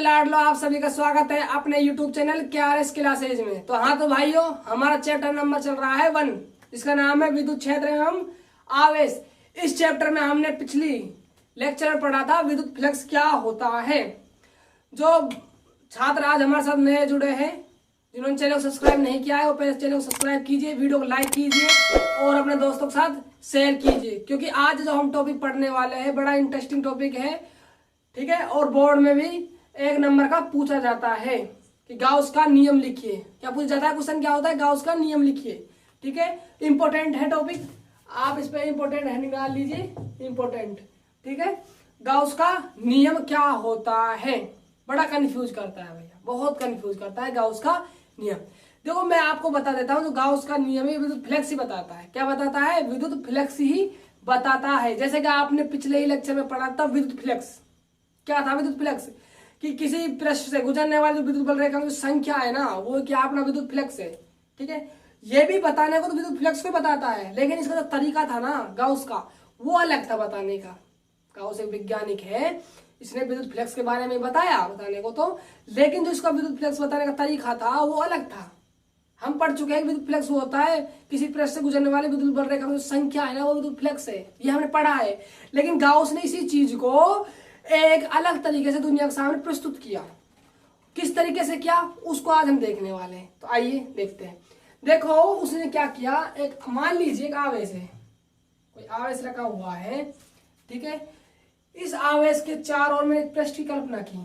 लाडलो, आप सभी का स्वागत है अपने YouTube चैनल KRS क्लासेज में। तो हाँ तो भाइयों, हमारा चैप्टर नंबर चल रहा है 1, जिसका नाम है विद्युत क्षेत्र एवं आवेश। इस चैप्टर में हमने पिछली लेक्चर में पढ़ा था विद्युत फ्लक्स क्या होता है। जो छात्र आज हमारे साथ नए जुड़े हैं, जिन्होंने चैनल को सब्सक्राइब नहीं किया है, वो पहले चैनल को सब्सक्राइब कीजिए, वीडियो को लाइक कीजिए और अपने दोस्तों के साथ शेयर कीजिए, क्योंकि आज जो हम टॉपिक पढ़ने वाले हैं बड़ा इंटरेस्टिंग टॉपिक है, ठीक है। और बोर्ड में भी 1 नंबर का पूछा जाता है कि गाउस का नियम लिखिए। क्या पूछा जाता है? क्वेश्चन क्या होता है? गाउस का नियम लिखिए, ठीक है। इंपॉर्टेंट है टॉपिक, आप इस पे इंपॉर्टेंट है निकाल लीजिए, इंपॉर्टेंट, ठीक है। गाउस का नियम क्या होता है? बड़ा कंफ्यूज करता है भैया, बहुत कंफ्यूज करता है गाउस का नियम। देखो मैं आपको बता देता हूँ, जो गाउस का नियम है विद्युत फ्लक्स ही बताता है। क्या बताता है? विद्युत फ्लक्स ही बताता है। जैसे कि आपने पिछले ही लेक्चर में पढ़ा था विद्युत फ्लक्स। क्या था विद्युत फ्लक्स? कि किसी पृष्ठ से गुजरने वाली जो विद्युत बल रेखा की संख्या है ना, वो क्या अपना विद्युत फ्लक्स है, ठीक है। ये भी बताने को तो विद्युत फ्लक्स को बताता है, लेकिन इसका जो तरीका था ना गाउस का, वो अलग था बताने का। गाउस एक वैज्ञानिक है, इसने विद्युत फ्लक्स के बारे में बताया बताने को तो, लेकिन जो इसका विद्युत फ्लक्स बताने का तरीका था वो अलग था। हम पढ़ चुके हैं विद्युत फ्लक्स वो होता है किसी पृष्ठ से गुजरने वाले विद्युत बल रेखा की जो संख्या है ना, वो विद्युत फ्लक्स है, ये हमने पढ़ा है। लेकिन गाउस ने इसी चीज को एक अलग तरीके से दुनिया के सामने प्रस्तुत किया। किस तरीके से किया उसको आज हम देखने वाले हैं, तो आइए देखते हैं। देखो उसने क्या किया, एक मान लीजिए एक आवेश है, कोई आवेश रखा हुआ है, ठीक है। इस आवेश के चारों ओर में एक पृष्ठ की कल्पना की।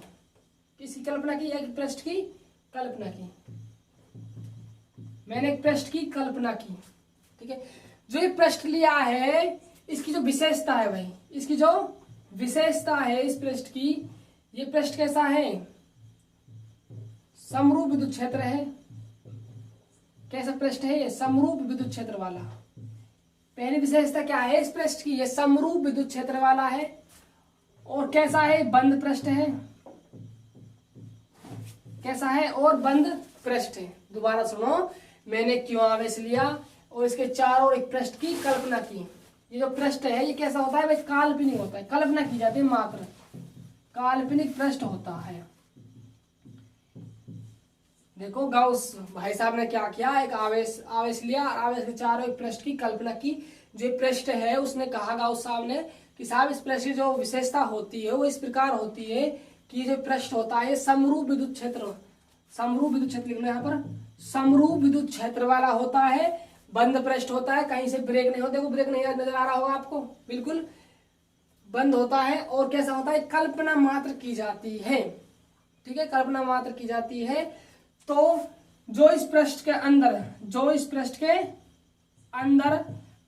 किसकी कल्पना की? एक पृष्ठ की कल्पना की। मैंने एक पृष्ठ की कल्पना की, ठीक है। जो ये पृष्ठ लिया है, इसकी जो विशेषता है भाई, इसकी जो विशेषता है इस पृष्ठ की, ये पृष्ठ कैसा है? समरूप विद्युत क्षेत्र है। कैसा पृष्ठ है ये? समरूप विद्युत क्षेत्र वाला। पहली विशेषता क्या है इस पृष्ठ की? ये समरूप विद्युत क्षेत्र वाला है। और कैसा है? बंद पृष्ठ है। कैसा है? और बंद पृष्ठ है। दोबारा सुनो, मैंने क्यों आवेश लिया और इसके चारों ओर एक पृष्ठ की कल्पना की। ये जो पृष्ठ है ये कैसा होता है भाई? काल्पनिक होता है, कल्पना की जाती है मात्र, काल्पनिक पृष्ठ होता है। देखो गाउस भाई साहब ने क्या किया, एक आवेश लिया, आवेश के चारों एक पृष्ठ की कल्पना की। जो पृष्ठ है उसने कहा गाउस साहब ने कि साहब इस पृष्ठ की जो विशेषता होती है वो इस प्रकार होती है कि जो पृष्ठ होता है समरूप विद्युत क्षेत्र, समरूप विद्युत क्षेत्र लिखना यहाँ पर, समरूप विद्युत क्षेत्र वाला होता है। बंद पृष्ठ होता है, कहीं से ब्रेक नहीं होते, वो ब्रेक नहीं नजर आ रहा होगा आपको, बिल्कुल बंद होता है। और कैसा होता है? कल्पना मात्र की जाती है, ठीक है, कल्पना मात्र की जाती है। तो जो इस पृष्ठ के अंदर, जो इस पृष्ठ के अंदर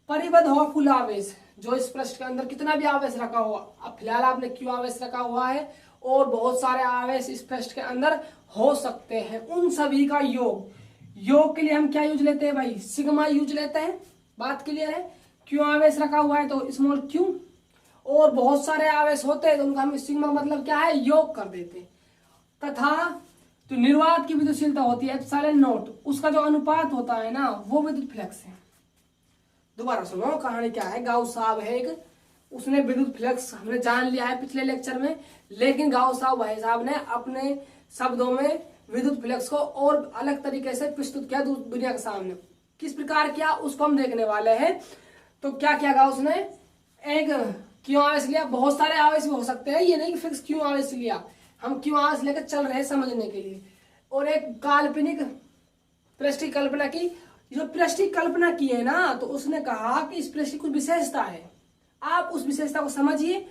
परिबद्ध हो कुल आवेश, जो इस पृष्ठ के अंदर कितना भी आवेश रखा हुआ, अब फिलहाल आपने क्यों आवेश रखा हुआ है और बहुत सारे आवेश इस पृष्ठ के अंदर हो सकते हैं, उन सभी का योग। योग के लिए हम क्या यूज लेते हैं भाई? सिग्मा यूज लेते हैं। बात क्लियर है? क्यों आवेश रखा हुआ है तो स्मॉल क्यू, और बहुत सारे आवेश होते हैं तो उनका हम सिग्मा मतलब क्या है? योग कर देते हैं। तथा जो निर्वात की विद्युतशीलता होती है एप्सिलॉन नॉट, उसका जो अनुपात होता है ना, वो विद्युत फ्लक्स है। दोबारा सुनो कहानी क्या है। गाउस साहब है एक, उसने विद्युत फ्लक्स हमने जान लिया है पिछले लेक्चर में, लेकिन गाउस साहब भाई साहब ने अपने शब्दों में विद्युत फ्लक्स को और अलग तरीके से प्रस्तुत किया दुनिया के सामने। किस प्रकार किया उसको हम देखने वाले हैं। तो क्या किया गाउस ने? एक क्यों आवेश लिया, बहुत सारे आवेश भी हो सकते हैं, ये नहीं कि फिक्स क्यों आवेश लिया, हम क्यों आवेश लेकर चल रहे हैं समझने के लिए। और एक काल्पनिक पृष्ठ की कल्पना की। जो पृष्ठ की कल्पना की है ना, तो उसने कहा कि इस पृष्ठ की कुछ विशेषता है, आप उस विशेषता को समझिए।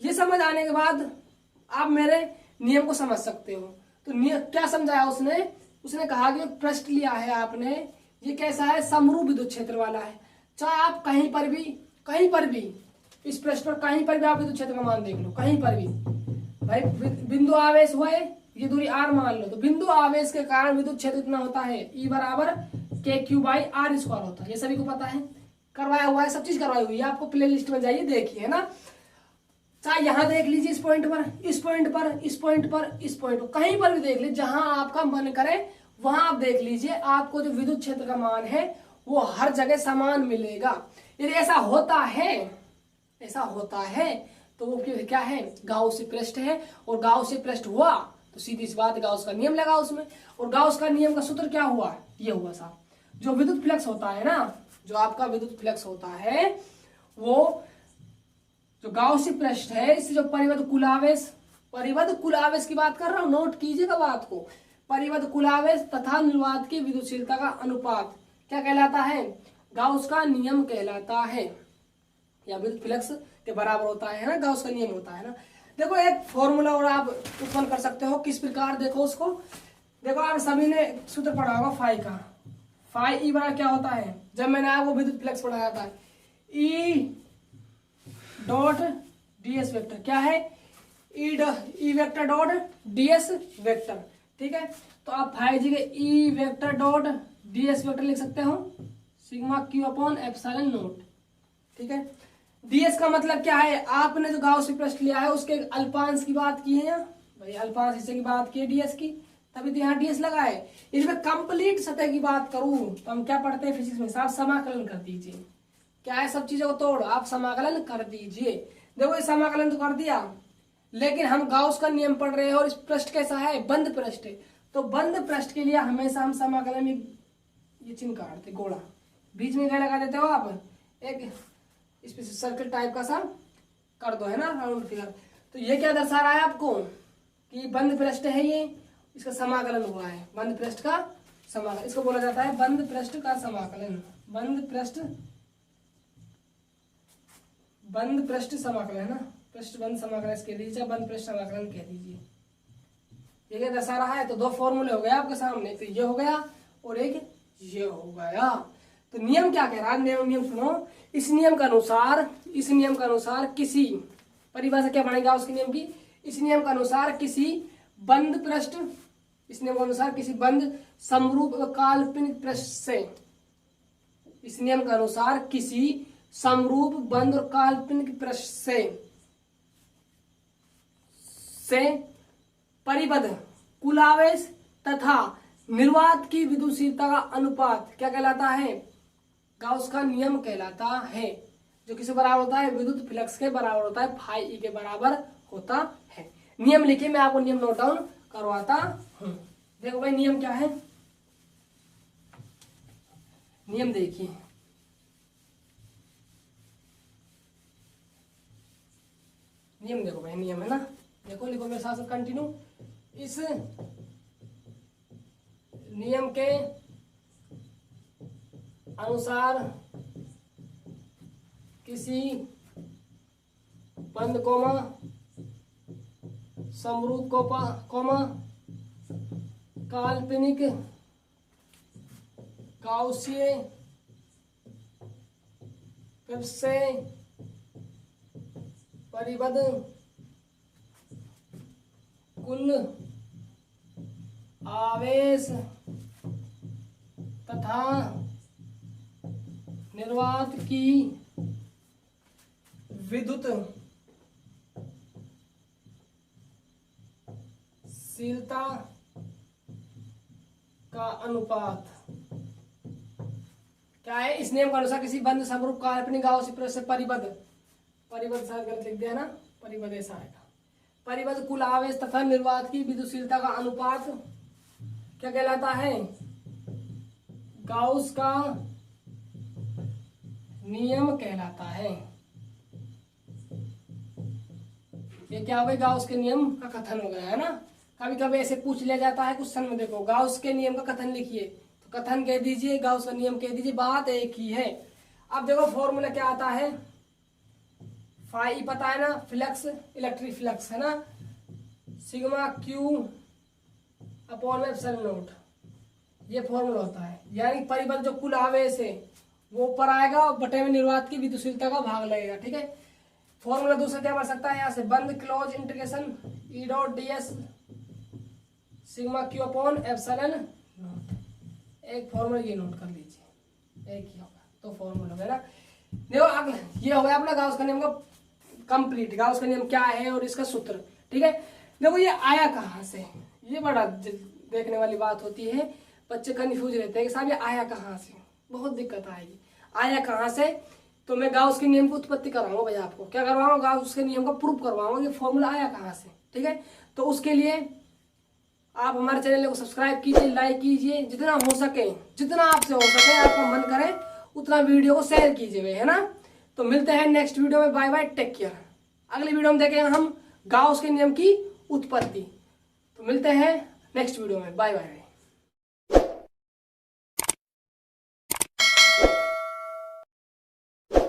ये समझ आने के बाद आप मेरे नियम को समझ सकते हो। तो क्या समझाया उसने? उसने कहा कि पृष्ठ लिया है आपने, ये कैसा है? समरूप विद्युत क्षेत्र वाला है। चाहे आप कहीं पर भी इस पृष्ठ पर कहीं पर भी आप विद्युत क्षेत्र का मान देख लो, कहीं पर भी भाई बिंदु आवेश हुए, ये दूरी r मान लो, तो बिंदु आवेश के कारण विद्युत क्षेत्र इतना होता है, E बराबर KQ/r² होता है। ये सभी को पता है, करवाया हुआ है, सब चीज करवाई हुई है, आपको प्ले लिस्ट में जाइए देखिए, है ना। चाहे यहाँ देख लीजिए इस पॉइंट पर, इस पॉइंट पर, इस पॉइंट पर, इस पॉइंट पर, कहीं पर भी देख लीजिए, जहां आपका मन करे वहां आप देख लीजिए, आपको जो विद्युत क्षेत्र का मान है वो हर जगह समान मिलेगा। यदि ऐसा होता है तो वो क्या है? गाउस पृष्ठ है, और गाउस पृष्ठ हुआ तो सीधी सी बात गाउस का नियम लगा उसमें। और गाउस का नियम का सूत्र क्या हुआ, ये हुआ साहब, जो विद्युत फ्लक्स होता है ना, जो आपका विद्युत फ्लक्स होता है वो जो गाउसी पृष्ठ है, इससे जो परिबद्ध कुल आवेश की बात कर रहा हूं, नोट कीजिएगा बात को। परिबद्ध कुल आवेश तथा निर्वात की विद्युतशीलता का अनुपात क्या कहलाता है, गाउस का नियम कहलाता है, या विद्युत फ्लक्स के बराबर होता है ना, गाउस का नियम होता है ना। देखो एक फॉर्मूला और आप उत्पन्न कर सकते हो, किस प्रकार, देखो उसको, देखो आप सभी ने सूत्र पढ़ा होगा फाई का, फाई ई बराबर क्या होता है, जब मैंने आपको विद्युत फ्लक्स पढ़ाया था, ई डॉट डीएस वेक्टर क्या है, E vector dot DS vector, ठीक है। तो आप फाई जी के E vector dot DS vector लिख सकते हो, sigma Q upon epsilon note, ठीक है। डीएस का मतलब क्या है, आपने जो गाउसी पृष्ठ लिया है उसके अल्पांश की बात की है भाई, अल्पांश हिस्से की बात की है डीएस की, तभी तो यहाँ डीएस लगा है। इसमें कंप्लीट सतह की बात करूं तो हम क्या पढ़ते हैं फिजिक्स में, साफ समाकलन कर दीजिए, क्या है, सब चीजों को तोड़ आप समाकलन कर दीजिए। देखो ये समाकलन तो कर दिया, लेकिन हम गाउस का नियम पढ़ रहे हैं और इस पृष्ठ कैसा है, बंद पृष्ठ है, तो बंद पृष्ठ के लिए हमेशा हम समाकलन में ये चिन्ह काटते, गोला बीच में क्या लगा देते हो आप, एक इस पे सर्कल टाइप का सा कर दो, है ना, राउंड फिगर। तो ये क्या दर्शा रहा है आपको कि बंद पृष्ठ है, ये इसका समाकलन हुआ है, बंद पृष्ठ का समाकलन, इसको बोला जाता है बंद पृष्ठ का समाकलन, बंद पृष्ठ समाकलन, है ना, पृष्ठ बंद समाकलन कह दीजिए, बंद पृष्ठ समाकलन कह दीजिए। ये क्या दर्शा रहा है, तो दो फॉर्मूले हो गए आपके सामने, तो ये हो गया और एक ये हो गया। तो नियम क्या कह रहा है, नियम सुनो, इस नियम के अनुसार किसी परिभाषा क्या बनेगा उसके नियम की, इस नियम के अनुसार किसी बंद पृष्ठ, इस नियम के अनुसार किसी बंद समरूप काल्पनिक पृष्ठ से, इस नियम के अनुसार किसी समरूप बंद और काल्पनिक पृष्ठ से परिबद्ध कुल आवेश तथा निर्वात की विद्युतशीलता का अनुपात क्या कहलाता है, गाउस का नियम कहलाता है, जो किसके बराबर होता है, विद्युत फ्लक्स के बराबर होता है, फाई ई के बराबर होता है। नियम लिखिए, मैं आपको नियम नोट डाउन करवाता हूं। देखो भाई नियम क्या है, नियम देखिए, नियम देखो भाई, नियम है ना, देखो लिखो मेरे साथ कंटिन्यू, इस नियम के अनुसार किसी बंद कोमा समरूप कोमा काल्पनिक गाउसीय से परिबद्ध कुल आवेश तथा निर्वात की विद्युत शीलता का अनुपात क्या है, इस नियम के अनुसार किसी बंद समरूप काल्पनिक गाउसीय पृष्ठ से परिबद्ध शायद गलत लिख दिया ना, परिबद्ध ऐसा आएगा, परिबद्ध कुल आवेश तथा निर्वात की विद्युतशीलता का अनुपात क्या कहलाता है, गाउस का नियम कहलाता है। ये क्या हो गया, गाउस के नियम का कथन हो गया, है ना। कभी कभी ऐसे पूछ लिया जाता है क्वेश्चन में, देखो गाउस के नियम का कथन लिखिए, तो कथन कह दीजिए, गाउस का नियम कह दीजिए, बात एक ही है। अब देखो फॉर्मूला क्या आता है, फाई पता है ना, फ्लक्स इलेक्ट्रिक फ्लक्स, है ना, sigma Q upon epsilon note, ये फॉर्मूला होता है, यानी परिबद्ध जो कुल आवेश है वो ऊपर आएगा और बटे में निर्वात की विद्युतशीलता का भाग लगेगा, ठीक है। फॉर्मूला दूसरा क्या बन सकता है, यहाँ से बंद close integration E dot D S sigma Q upon epsilon note, एक फॉर्मूला ये नोट कर लीजिए, एक ही होगा, तो फॉर्मूला है ना। देखो अगला ये हो गया अपना गाउस का नियम का कंप्लीट, गाउस का नियम क्या है और इसका सूत्र, ठीक है। देखो ये आया कहाँ से, ये बड़ा देखने वाली बात होती है, बच्चे कंफ्यूज रहते हैं कि साहब ये आया कहाँ से, बहुत दिक्कत आएगी, आया कहाँ से। तो मैं गाउस के नियम की उत्पत्ति कराऊंगा भाई, आपको क्या करवाऊंगा, गाउस के नियम का प्रूफ करवाऊंगा, ये फॉर्मूला आया कहाँ से, ठीक है। तो उसके लिए आप हमारे चैनल को सब्सक्राइब कीजिए, लाइक कीजिए, जितना हो सके, जितना आपसे हो सके, आपका मन करे उतना वीडियो को शेयर कीजिए, है ना। तो मिलते हैं नेक्स्ट वीडियो में। Bye bye, take care. अगली वीडियो में देखेंगे हम गाउस के नियम की उत्पत्ति। तो मिलते हैं नेक्स्ट वीडियो में। Bye bye.